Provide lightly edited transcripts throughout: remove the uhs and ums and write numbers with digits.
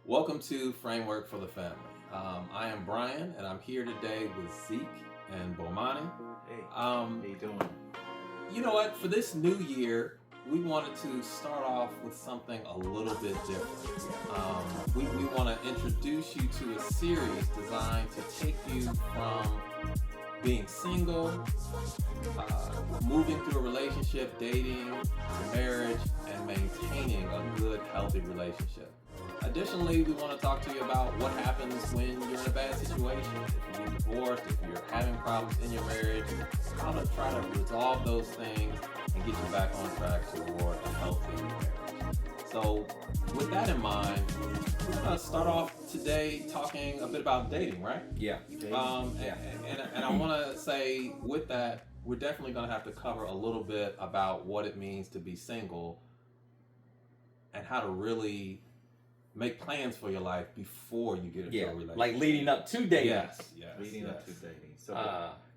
Welcome to Framework for the Family. I am Brian, and I'm here today with Zeke and Bomani. Hey, how you doing? You know what? For this new year, we wanted to start off with something a little bit different. We want to introduce you to a series designed to take you from being single, moving through a relationship, dating, to marriage, and maintaining a good, healthy relationship. Additionally, we want to talk to you about what happens when you're in a bad situation, if you're divorced, if you're having problems in your marriage, how to try to resolve those things and get you back on track toward a healthy marriage. So, with that in mind, we're going to start off today talking a bit about dating, right? Yeah. And I want to say with that, we're definitely going to have to cover a little bit about what it means to be single and how to really make plans for your life before you get into a relationship. Like leading up to dating. Yes. Leading up to dating. So,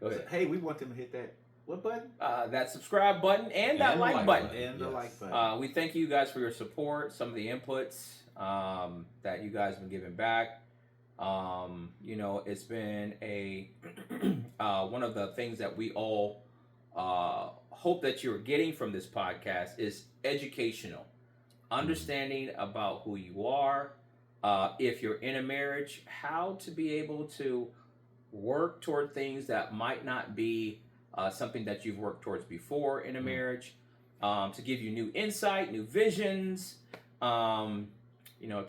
go ahead. Hey, we want them to hit that, what button? That subscribe button and that like button. And the like button. We thank you guys for your support, some of the inputs that you guys have been giving back. It's been a one of the things that we all hope that you're getting from this podcast is educational. Understanding about who you are, if you're in a marriage, how to be able to work toward things that might not be something that you've worked towards before in a marriage, to give you new insight, new visions, to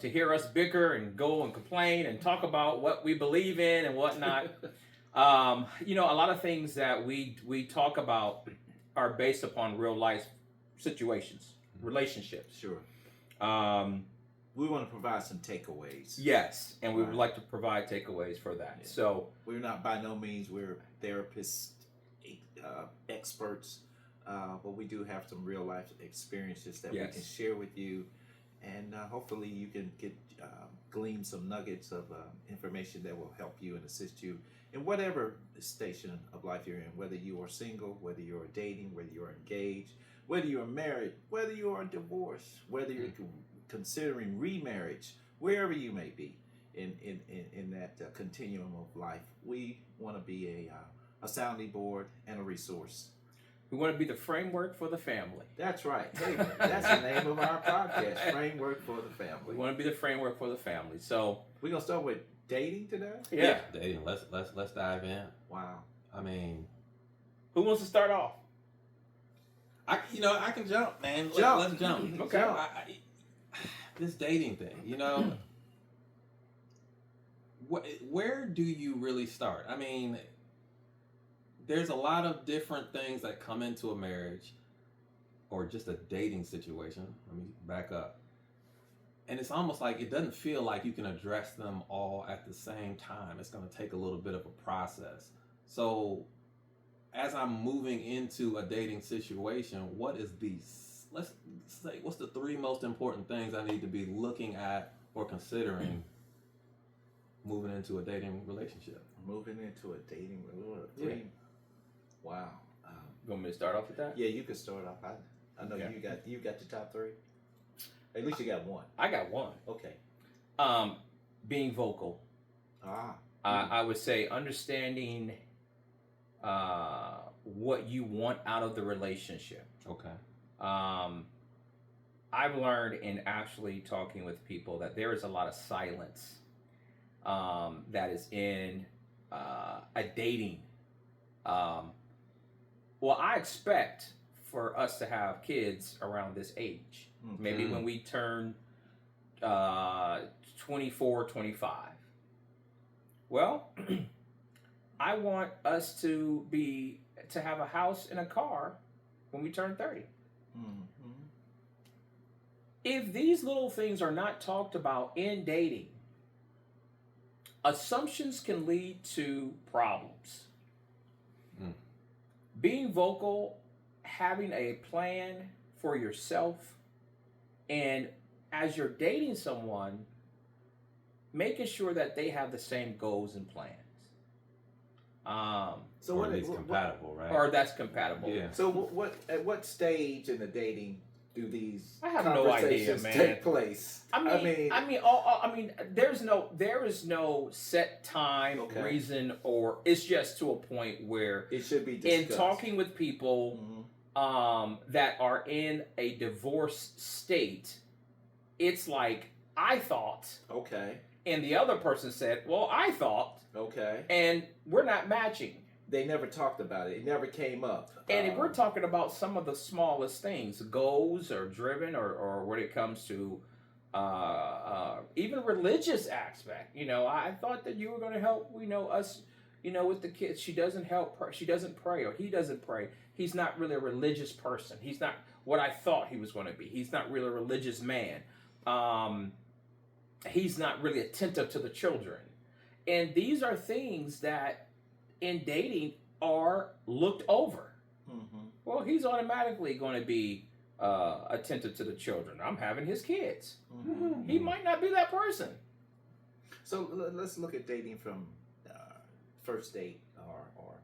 hear us bicker and go and complain and talk about what we believe in and whatnot. A lot of things that we talk about are based upon real life situations, relationships. Sure. We want to provide some takeaways. Yes, and we would like to provide takeaways for that. Yeah. So we're not by no means we're therapists, experts, but we do have some real life experiences that we can share with you, and hopefully you can glean some nuggets of information that will help you and assist you in whatever station of life you're in, whether you are single, whether you're dating, whether you're engaged, whether you're married, whether you are divorced, whether you're considering remarriage, wherever you may be in that continuum of life, we want to be a sounding board and a resource. We want to be the framework for the family. That's right. Hey, that's the name of our podcast, Framework for the Family. We want to be the framework for the family. So we're gonna start with dating today. Yeah, dating. Let's dive in. Wow. I mean, who wants to start off? I can jump, man. Let's jump. Okay. This dating thing, where do you really start? I mean, there's a lot of different things that come into a marriage or just a dating situation. Let me back up. And it's almost like it doesn't feel like you can address them all at the same time. It's going to take a little bit of a process. So as I'm moving into a dating situation, what's the three most important things I need to be looking at or considering moving into a dating relationship? Moving into a dating relationship. Wow. You want me to start off with that? Yeah, you can start off. I know you got the top three. At least you got one. I got one. Okay. Being vocal. I would say understanding what you want out of the relationship. Okay. I've learned in actually talking with people that there is a lot of silence that is in a dating. I expect for us to have kids around this age. Okay. Maybe when we turn 24, 25. Well, I want us to have a house and a car when we turn 30. Mm-hmm. If these little things are not talked about in dating, assumptions can lead to problems. Being vocal, having a plan for yourself, and as you're dating someone, making sure that they have the same goals and plans. So or at least compatible, right? Or that's compatible. Yeah. So at what stage in the dating do these I have no idea, conversations man. take place? I mean, there is no set time, Okay. reason, or it's just to a point where It should be discussed. in talking with people that are in a divorce state, it's like, I thought, Okay. and the other person said, well, I thought, Okay. and we're not matching. They never talked about it. It never came up. And if we're talking about some of the smallest things, goals or driven, or when it comes to even religious aspect, I thought that you were going to help, us, with the kids. She doesn't help. She doesn't pray, or he doesn't pray. He's not really a religious person. He's not what I thought he was going to be. He's not really a religious man. He's not really attentive to the children. And these are things that in dating are looked over. Mm-hmm. Well, he's automatically going to be attentive to the children. I'm having his kids. Mm-hmm. He might not be that person. So let's look at dating from first date, or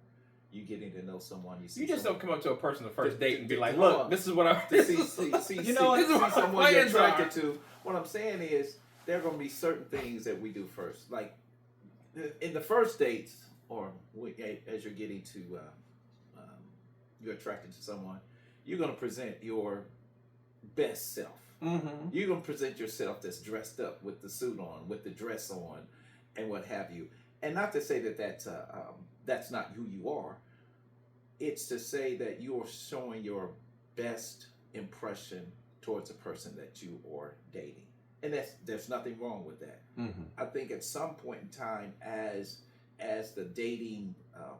you getting to know someone. You just don't come up to a person the first date and be like, come "Look, on. this is what I'm." see someone you're attracted attracted to. What I'm saying is there are going to be certain things that we do first, like in the first dates, or as you're getting to you're attracted to someone, you're going to present your best self. Mm-hmm. You're going to present yourself that's dressed up with the suit on, with the dress on, and what have you. And not to say that that's not who you are. It's to say that you are showing your best impression towards a person that you are dating. And there's nothing wrong with that. Mm-hmm. I think at some point in time, as the dating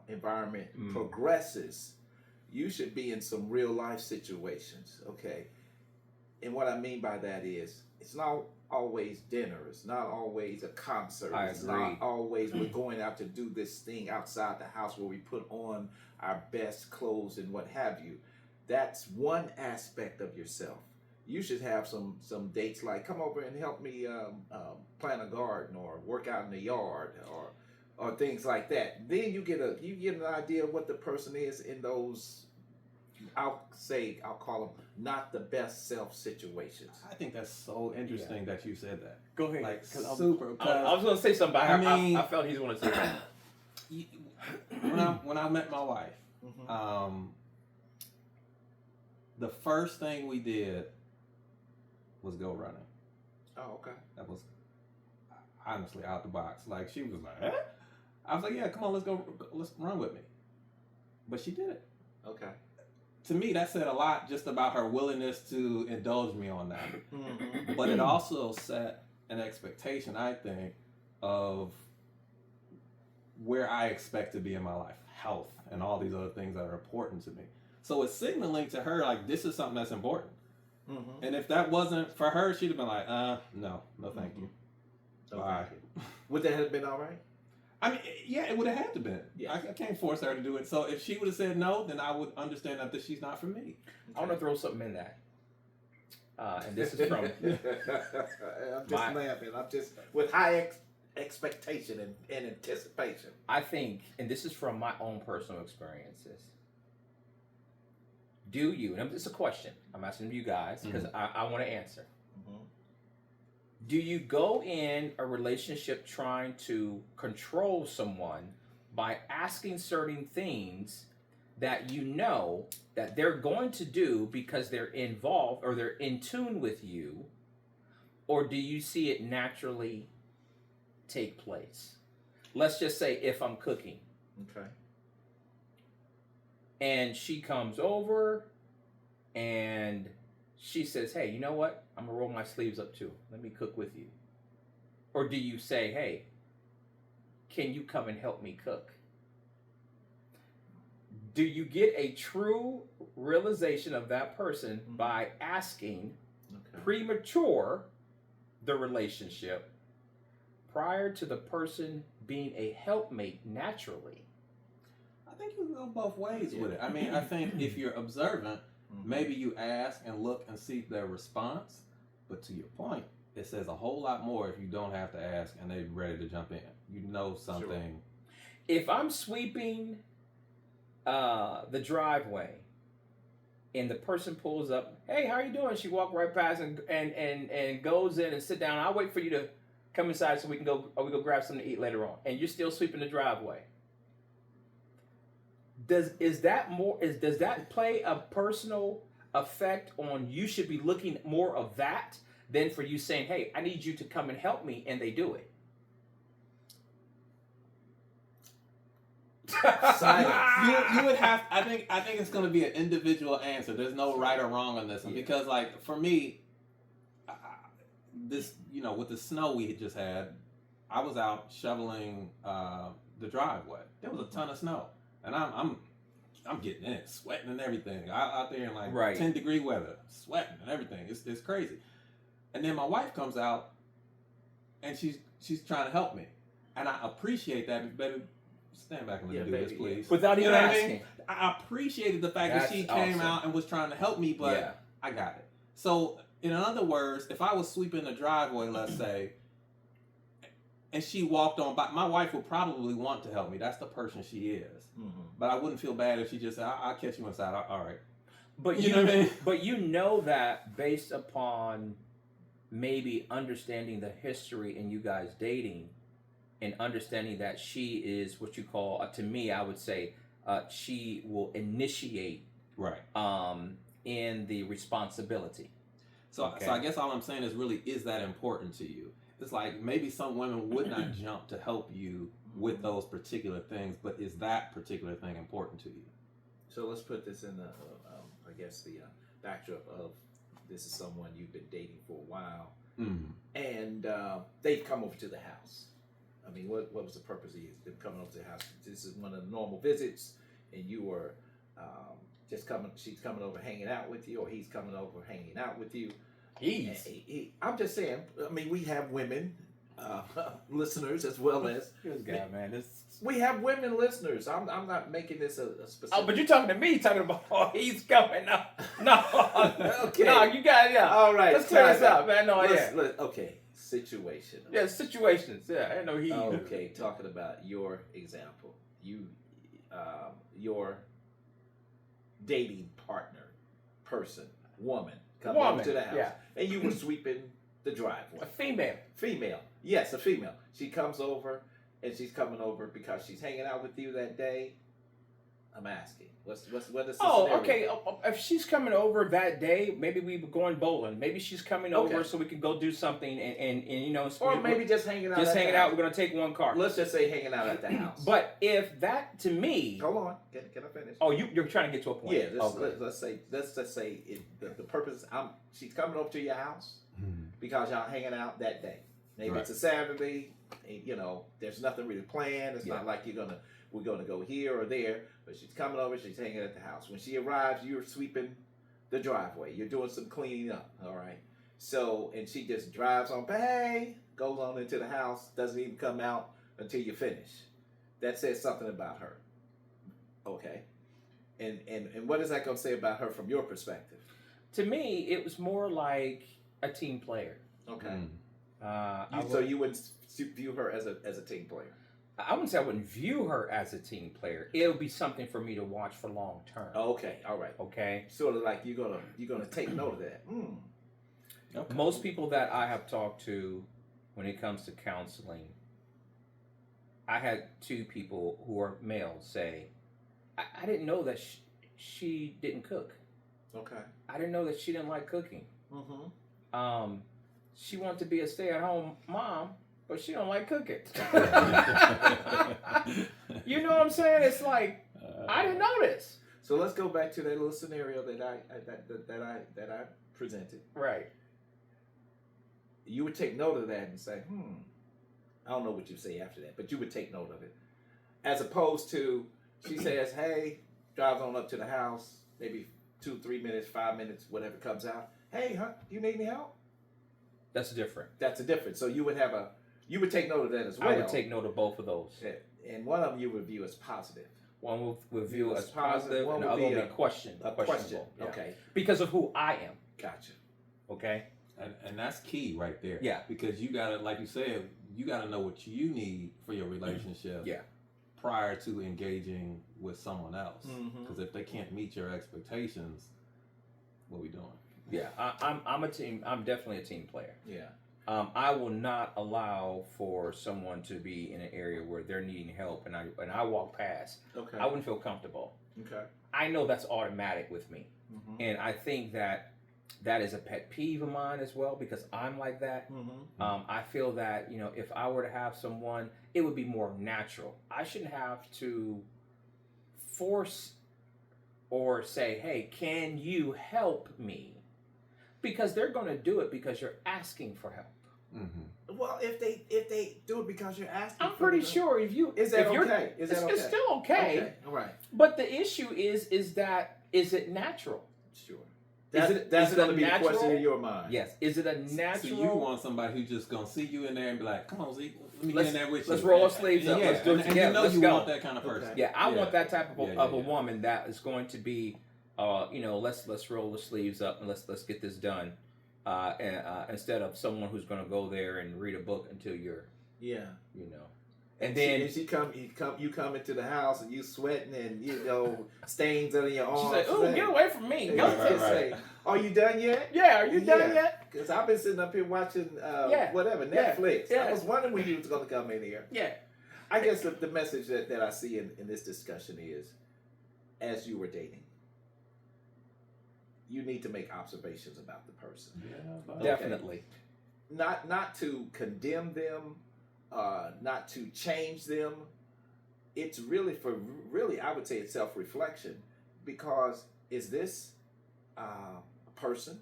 environment progresses, you should be in some real life situations, okay? And what I mean by that is, it's not always dinner. It's not always a concert. It's not always we're going out to do this thing outside the house where we put on our best clothes and what have you. That's one aspect of yourself. You should have some dates like, come over and help me plant a garden, or work out in the yard, or things like that. Then you get an idea of what the person is in those, I'll call them not the best self situations. I think that's so interesting that you said that. Go ahead. Like, Cause super. I was going to say something, but I felt he was going to say that. When I met my wife, the first thing we did was go running. Oh, okay. That was honestly out the box. Like, she was like, eh? I was like, yeah, come on, let's run with me. But she did it. Okay. To me, that said a lot just about her willingness to indulge me on that. Mm-hmm. But it also set an expectation, I think, of where I expect to be in my life, health, and all these other things that are important to me. So it's signaling to her, like, this is something that's important. Mm-hmm. And if that wasn't for her, she'd have been like, no, thank you. Okay. Bye. Would that have been all right? I mean, yeah, it would have had to been. Yes. I can't force her to do it. So if she would have said no, then I would understand that she's not for me. I want to throw something in that. And this is from... I'm just laughing. I'm just with high expectation and anticipation. I think, and this is from my own personal experiences, do you, and it's a question, I'm asking you guys, because I want to answer. Mm-hmm. Do you go in a relationship trying to control someone by asking certain things that you know that they're going to do because they're involved or they're in tune with you? Or do you see it naturally take place? Let's just say if I'm cooking. Okay. And she comes over and she says, hey, you know what? I'm going to roll my sleeves up too. Let me cook with you. Or do you say, hey, can you come and help me cook? Do you get a true realization of that person by asking premature the relationship prior to the person being a helpmate naturally? I think you can go both ways with it. I mean, I think if you're observant, maybe you ask and look and see their response. But to your point, it says a whole lot more if you don't have to ask and they're ready to jump in. You know something. Sure. If I'm sweeping the driveway and the person pulls up, hey, how are you doing? She walked right past and goes in and sit down. I'll wait for you to come inside so we can go grab something to eat later on. And you're still sweeping the driveway. Does that play a personal effect on you should be looking more of that than for you saying, hey, I need you to come and help me, and they do it? Silence. You would have. I think it's going to be an individual answer. There's no right or wrong on this one because, like, for me, this with the snow we had just had, I was out shoveling the driveway. There was a ton of snow, and I'm getting in it, sweating and everything. Out there in like 10-degree weather, sweating and everything. It's crazy. And then my wife comes out, and she's trying to help me, and I appreciate that, baby. Stand back and let me do this, please. Without even asking. I mean? I appreciated the fact that she came out and was trying to help me, but I got it. So, in other words, if I was sweeping the driveway, let's say, and she walked on by, my wife would probably want to help me. That's the person she is. Mm-hmm. But I wouldn't feel bad if she just said, I'll catch you inside. All right. But you know what I mean? But you know that based upon maybe understanding the history and you guys dating, and understanding that she is what you call, to me, I would say, she will initiate in the responsibility. So I guess all I'm saying is really, is that important to you? It's like maybe some women would not jump to help you with those particular things, but is that particular thing important to you? So let's put this in the, I guess, the backdrop of this is someone you've been dating for a while, and they've come over to the house. I mean, what was the purpose of you them coming over to the house? This is one of the normal visits, and you were just coming. She's coming over, hanging out with you, or he's coming over, hanging out with you. I'm just saying. I mean, we have women listeners as well as this guy, man. We have women listeners. I'm not making this a specific. Oh, but you're talking to me, talking about he's coming up. No, okay. No, you got All right, let's clear this up, man. No, okay. Situation. Yeah, situations. Yeah, I know he. Okay, talking about your example. You, your dating partner, person, woman, coming over to the house, and you were sweeping the driveway. A female. Yes, a female. She comes over, and she's coming over because she's hanging out with you that day. I'm asking, what is the scenario? Okay. If she's coming over that day, maybe we were going bowling. Maybe she's coming over so we can go do something and you know. Or maybe just hanging out. Just hanging out. We're gonna take one car. Let's just say hanging out at the house. But if that to me, hold on, can I finish? Oh, you're trying to get to a point. Yeah. Let's just say the purpose. She's coming over to your house because y'all hanging out that day. Maybe it's a Saturday. You know, there's nothing really planned. It's not like we're gonna go here or there. But she's coming over, she's hanging at the house. When she arrives, you're sweeping the driveway. You're doing some cleaning up, all right? So, and she just drives on, hey, goes on into the house, doesn't even come out until you finish. That says something about her, okay? And what is that going to say about her from your perspective? To me, it was more like a team player. Okay. So you wouldn't view her as a team player? I wouldn't say I wouldn't view her as a team player. It would be something for me to watch for long term. Okay, all right. Okay. Sort of like you're gonna take note of that. Okay. Most people that I have talked to when it comes to counseling, I had two people who are males say, I didn't know that she didn't cook. Okay. I didn't know that she didn't like cooking. She wanted to be a stay-at-home mom, but she don't like cooking. You know what I'm saying? It's like I didn't know this. So let's go back to that little scenario that I presented. Right. You would take note of that and say, I don't know what you say after that, but you would take note of it. As opposed to, she says, hey, drives on up to the house, maybe 2, 3 minutes, 5 minutes, whatever comes out. Hey, huh? You need any help? That's different. That's a difference. So you would take note of that as well. I would take note of both of those. And one of them you would view as positive. One will view as positive, and the other will be questionable. Yeah. Okay. Because of who I am. Gotcha. Okay. And that's key right there. Yeah. Because you gotta, like you said, you gotta know what you need for your relationship. Yeah. Prior to engaging with someone else. Because if they can't meet your expectations, what we doing. Yeah, I'm a team. I'm definitely a team player. Yeah. I will not allow for someone to be in an area where they're needing help, and I walk past. Okay. I wouldn't feel comfortable. Okay. I know that's automatic with me, Mm-hmm. and I think that is a pet peeve of mine as well because I'm like that. Mm-hmm. I feel that if I were to have someone, it would be more natural. I shouldn't have to force or say, "Hey, can you help me?" Because they're going to do it because you're asking for help. Mm-hmm. Well, if they do it because you're asking, I'm pretty sure if you is that if you're, okay? Is that okay? It's still okay. Okay. All right. But the issue is it natural? Sure. is That's it going a to be the question natural? in your mind. Yes. Is it a natural? So you want somebody who's just gonna see you in there and be like, "Come on, Zeke, let me get in there with you." Let's roll our sleeves up. Yeah, Let's do it and together. you know Let's you go. want that kind of person. Okay. Yeah, I Yeah. want that type of, Yeah, of a yeah. woman that is going to be, let's roll the sleeves up and let's get this done, instead of someone who's going to go there and read a book until you're, Yeah. and then you come into the house and you sweating and stains under your arms. she's like, "Ooh, get away from me!" And Go you to just say, "Are you done yet?" Yeah, are you done yet? Because I've been sitting up here watching whatever Netflix. Yeah. I was wondering when you was going to come in here. Yeah. I guess the message that I see in this discussion is, as you were dating, you need to make observations about the person. Yeah, Okay. Definitely. Not to condemn them, not to change them. It's really I would say it's self-reflection, because is this a person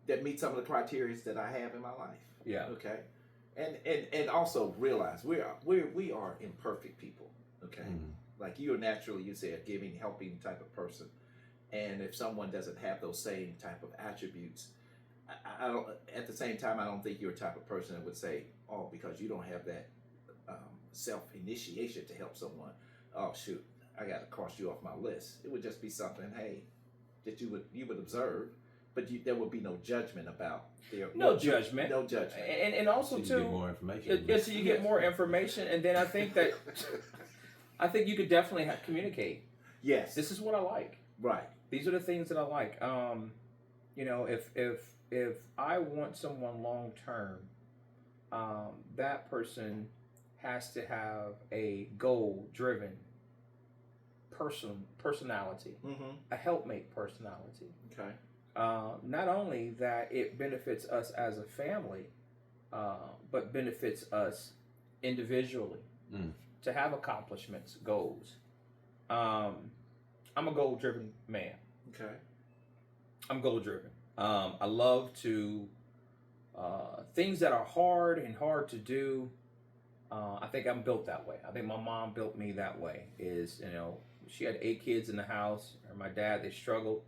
that meets some of the criteria that I have in my life? Yeah. Okay. And also realize we are imperfect people. Okay. Mm-hmm. Like you are naturally, you say, a giving, helping type of person. And if someone doesn't have those same type of attributes, I don't. At the same time, I don't think you're a type of person that would say, "Oh, because you don't have that self-initiation to help someone, oh shoot, I got to cross you off my list." It would just be something, hey, that you would observe, but there would be no judgment about their No judgment. no judgment. And also So you too, get more information. so you get more information, and then I think you could definitely communicate. Yes, This is what I like. right. These are the things that I like. If I want someone long term, that person has to have a goal driven personality, Mm-hmm. a helpmate personality. Okay. Not only that it benefits us as a family, but benefits us individually to have accomplishments, goals. I'm a goal driven man. Okay. I'm goal driven. I love to things that are hard to do. I think I'm built that way. I think my mom built me that way. She had 8 kids in the house. Or my dad, they struggled.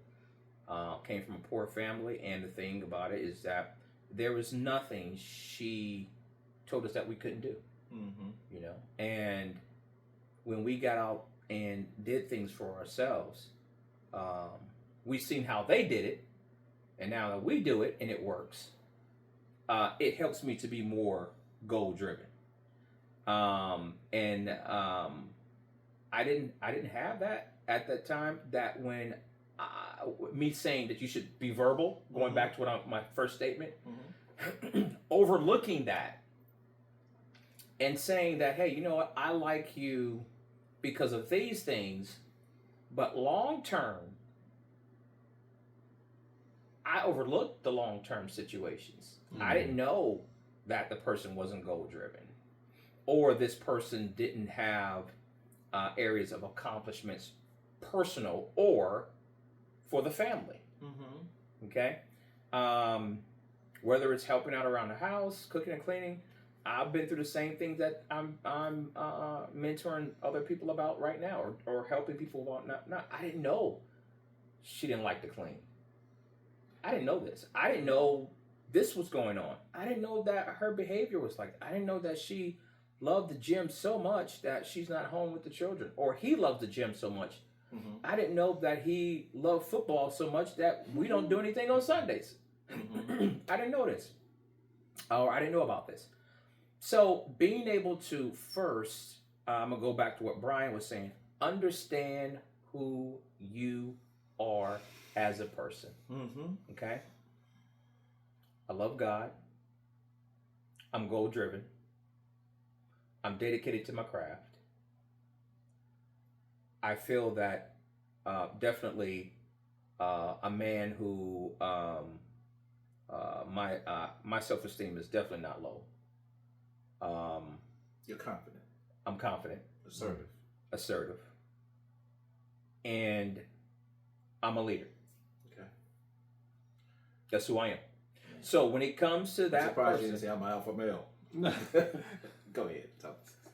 Came from a poor family, and the thing about it is that there was nothing she told us that we couldn't do. Mm-hmm. And when we got out and did things for ourselves, we've seen how they did it, and now that we do it and it works, it helps me to be more goal driven. I didn't have that at that time. That when me saying that you should be verbal, going back to my first statement, overlooking that and saying that, hey, you know what, I like you because of these things, but long term, I overlooked the long term situations. I didn't know that the person wasn't goal driven, or this person didn't have areas of accomplishments, personal or for the family. Okay, whether it's helping out around the house, cooking and cleaning, I've been through the same things that I'm mentoring other people about right now, or helping people about. Not. I didn't know she didn't like to clean. I didn't know this. I didn't know this was going on. I didn't know that her behavior was like that. I didn't know that she loved the gym so much that she's not home with the children, or he loves the gym so much. I didn't know that he loved football so much that we don't do anything on Sundays. I didn't know this, or I didn't know about this. So being able to I'm gonna go back to what Brian was saying. Understand who you are as a person. Mm-hmm. Okay? I love God. I'm goal driven. I'm dedicated to my craft. I feel that definitely a man who my self-esteem is definitely not low. You're confident. I'm confident, assertive, and I'm a leader. Okay. That's who I am. So when it comes to that, I'm surprised you didn't say I'm an alpha male. Go ahead.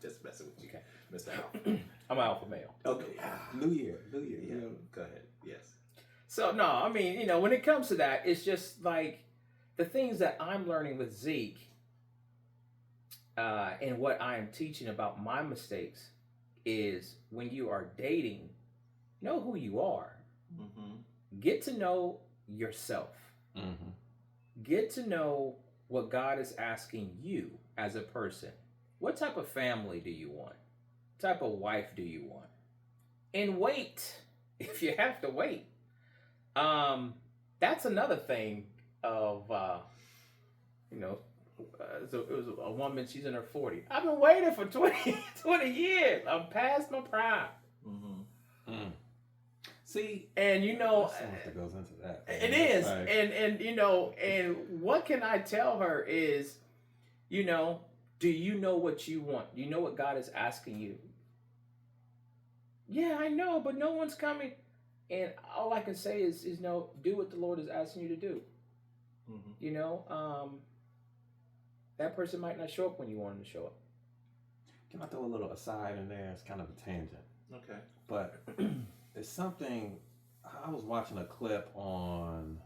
Just messing with you, okay. Mr. Alpha. I'm an alpha male. Okay. New year. Yeah. Go ahead. Yes. So no, I mean, you know, when it comes to that, it's just like the things that I'm learning with Zeke, and what I am teaching about my mistakes is when you are dating, know who you are. Mm-hmm. Get to know yourself. Mm-hmm. Get to know what God is asking you as a person. What type of family do you want? What type of wife do you want? And wait, if you have to wait. That's another thing of, so it was a woman, she's in her 40s. I've been waiting for 20 years. I'm past my prime. Mm-hmm. Mm. See, and so much that goes into that. It is. Like, and what can I tell her is, do you know what you want? Do you know what God is asking you? Yeah, I know, but no one's coming. And all I can say is do what the Lord is asking you to do. Mm-hmm. That person might not show up when you want them to show up. Can I throw a little aside in there? It's kind of a tangent. Okay. But it's something, I was watching a clip on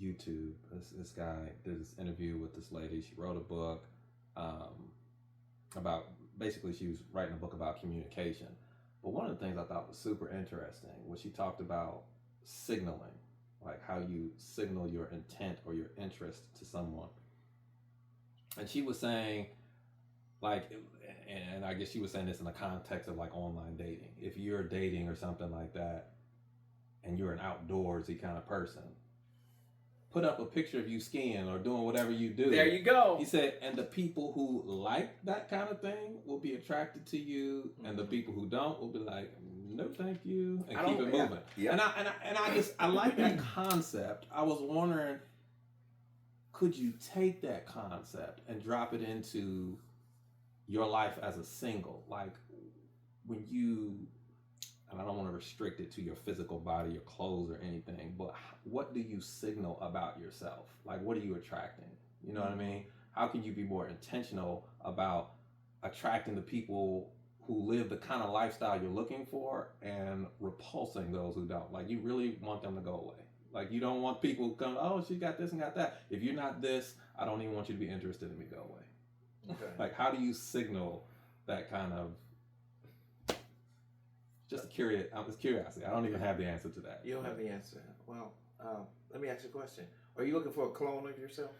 YouTube. This guy did this interview with this lady. She wrote a book about, basically she was writing a book about communication. But one of the things I thought was super interesting was she talked about signaling, like how you signal your intent or your interest to someone. And she was saying, like, and I guess she was saying this in the context of like online dating. If you're dating or something like that, and you're an outdoorsy kind of person, put up a picture of you skiing or doing whatever you do. There you go. He said, and the people who like that kind of thing will be attracted to you, and the people who don't will be like, no, thank you, and keep it moving. Yeah. And I like that concept. I was wondering, could you take that concept and drop it into your life as a single? Like when you, and I don't want to restrict it to your physical body, your clothes or anything, but what do you signal about yourself? Like, what are you attracting? You know what I mean? How can you be more intentional about attracting the people who live the kind of lifestyle you're looking for and repulsing those who don't? Like, you really want them to go away. Like, you don't want people come, oh, she got this and got that. If you're not this, I don't even want you to be interested in me, go away. Okay. Like, how do you signal that kind of, just curiosity. I don't even have the answer to that. You don't have the answer. Well, let me ask you a question. Are you looking for a clone of yourself?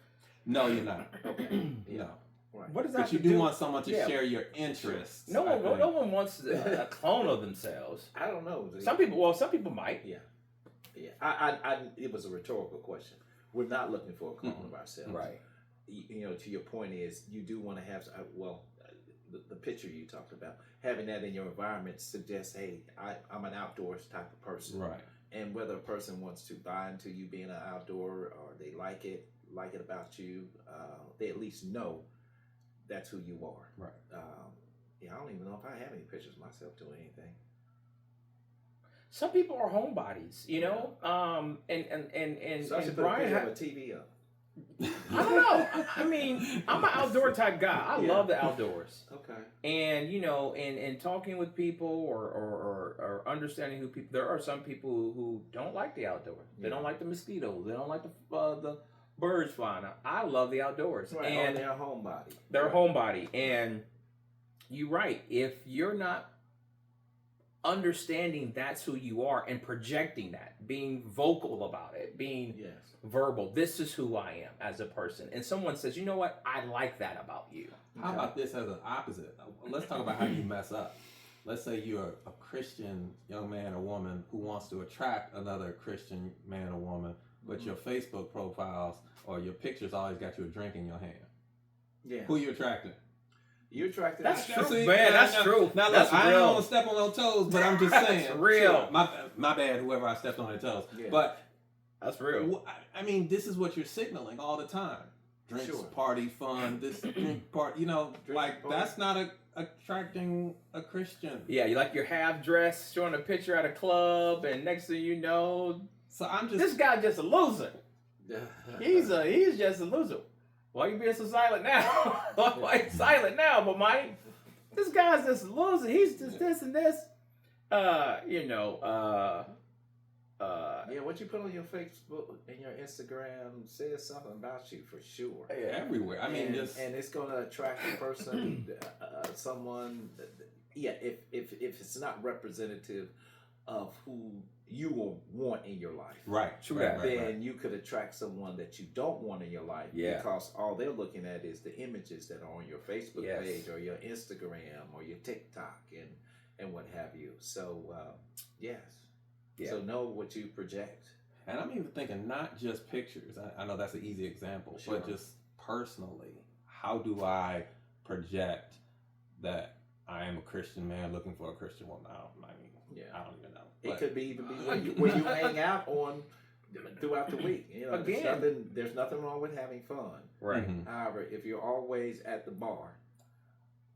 No, you're not. Okay. No. Right. What does that But you do want someone to share your interests. No one wants a clone of themselves. I don't know. Some people might. Yeah. I it was a rhetorical question. We're not looking for a clone of ourselves. Right. To your point is, you do want to have, the picture you talked about, having that in your environment suggests, hey, I'm an outdoors type of person. Right. And whether a person wants to buy into you being an outdoor, or they like it about you, they at least know that's who you are. Right. I don't even know if I have any pictures of myself doing anything. Some people are homebodies, and so I should Brian have a TV up. I don't know. I mean, I'm an outdoor type guy. I love the outdoors. Okay. And and talking with people or understanding who people. There are some people who don't like the outdoors. They don't like the mosquitoes. They don't like the birds flying out. I love the outdoors. Right. And they're a homebody. They're a homebody. And you're right. If you're not understanding that's who you are and projecting that, being vocal about it, being verbal, this is who I am as a person, and someone says, you know what, I like that about you. How about this as an opposite? Let's talk about how you mess up. let's say you're a Christian young man or woman who wants to attract another Christian man or woman, but your Facebook profiles or your pictures always got you a drink in your hand. Yeah. Who you attracting? You attracted. That's true, See, man. That's now, true. Now, That's look, I real. don't want to step on no toes, but I'm just saying. That's real. Sure, my bad, whoever I stepped on their toes. Yeah. But That's real. I mean, this is what you're signaling all the time. Drinks, Sure. party, fun, this drink, party. You know, like party. that's not attracting a Christian. Yeah, you like you're half dressed, showing a picture at a club, and next thing you know, So I'm just this guy just a loser. He's just a loser. Why you being so silent now? Why you silent now, but Mike? This guy's just a loser. He's just this and this. Yeah, what you put on your Facebook and your Instagram says something about you for sure. everywhere. I mean, and it's going to attract a person, someone. Yeah, if it's not representative of who you will want in your life, right. True right, that. right, then right. you could attract someone that you don't want in your life, Yeah. because all they're looking at is the images that are on your Facebook Yes. page or your Instagram or your TikTok and what have you. So yes. Yeah. So know what you project. And I'm even thinking not just pictures. I know that's an easy example, Sure. but just personally, how do I project that I am a Christian man looking for a Christian woman? I don't even know. It But could be even when you hang out on throughout the week. You know, Again. there's nothing wrong with having fun. Right. Mhm. However, if you're always at the bar,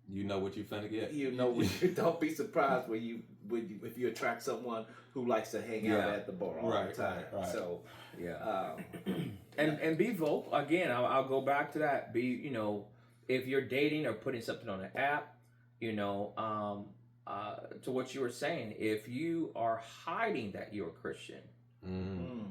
You know what you're finna get. you know, don't be surprised if you attract someone who likes to hang out Yeah. at the bar all Right, the time. right. So, Yeah. And be vocal. Again, I'll go back to that. If you're dating or putting something on an app, to what you were saying, if you are hiding that you're a Christian, Mm,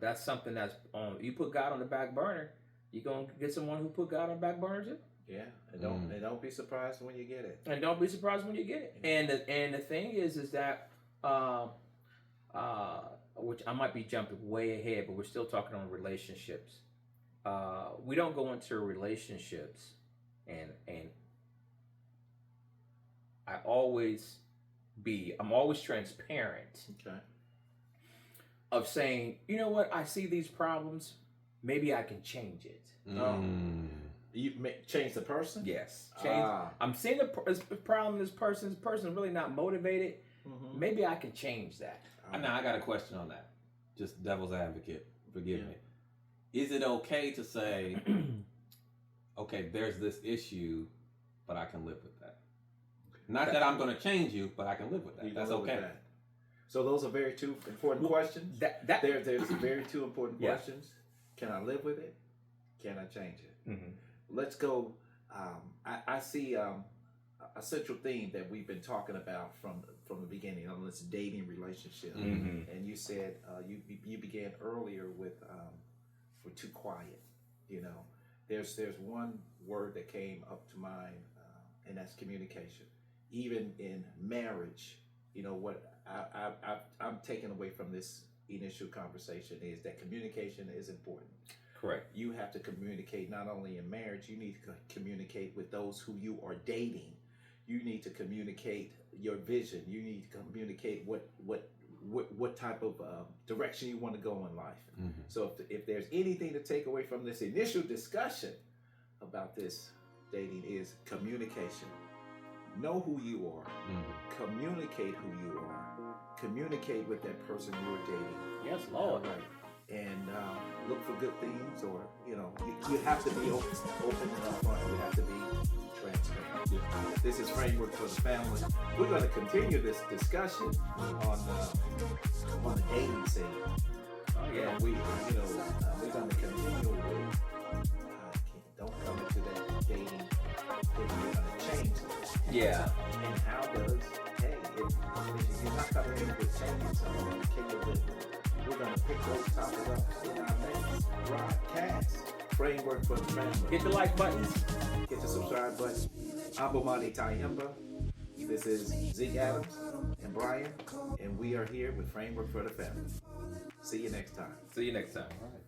that's something that's you put God on the back burner. You're gonna get someone who put God on the back burner too. yeah, and don't be surprised when you get it. And don't be surprised when you get it. And the thing is that which I might be jumping way ahead, but we're still talking on relationships. We don't go into relationships and I'm always transparent Okay. of saying, you know what, I see these problems, maybe I can change it. mm. You change the person. Yes, change. I'm seeing the problem. This person's really not motivated. Mm-hmm. Maybe I can change that. Now I got a question on that. Just devil's advocate. Forgive me. Is it okay to say, okay, there's this issue, but I can live with that? Not that I'm going to change you, but I can live with that. That's live with okay. that. So those are very two important questions. There's very two important Yeah. questions. Can I live with it? Can I change it? Mm-hmm. Let's go. I see a central theme that we've been talking about from the beginning on this dating relationship. Mm-hmm. And you said you began earlier with we're too quiet. There's one word that came up to mind, and that's communication. Even in marriage, what I'm taking away from this initial conversation is that communication is important. Correct. You have to communicate not only in marriage, you need to communicate with those who you are dating. You need to communicate your vision. You need to communicate what type of direction you want to go in life. Mm-hmm. So if there's anything to take away from this initial discussion about this dating is communication. Know who you are. Mm-hmm. Communicate who you are. Communicate with that person you're dating. Yes, Lord. Right. And look for good things, or you have to be open and upfront. You have to be transparent. Yeah. This is Framework for the Family. We're going to continue this discussion on the dating scene. Oh yeah. We're going to continue with don't come into that dating if you're going to change it. Yeah. And how does if you're not coming in with changing something, can you live with it? We're going to pick those topics up in our next broadcast. Framework for the Family. Hit the like buttons. Hit the subscribe button. I'm Bomani Tayemba. This is Zeke Adams and Brian, and we are here with Framework for the Family. See you next time. See you next time. All right.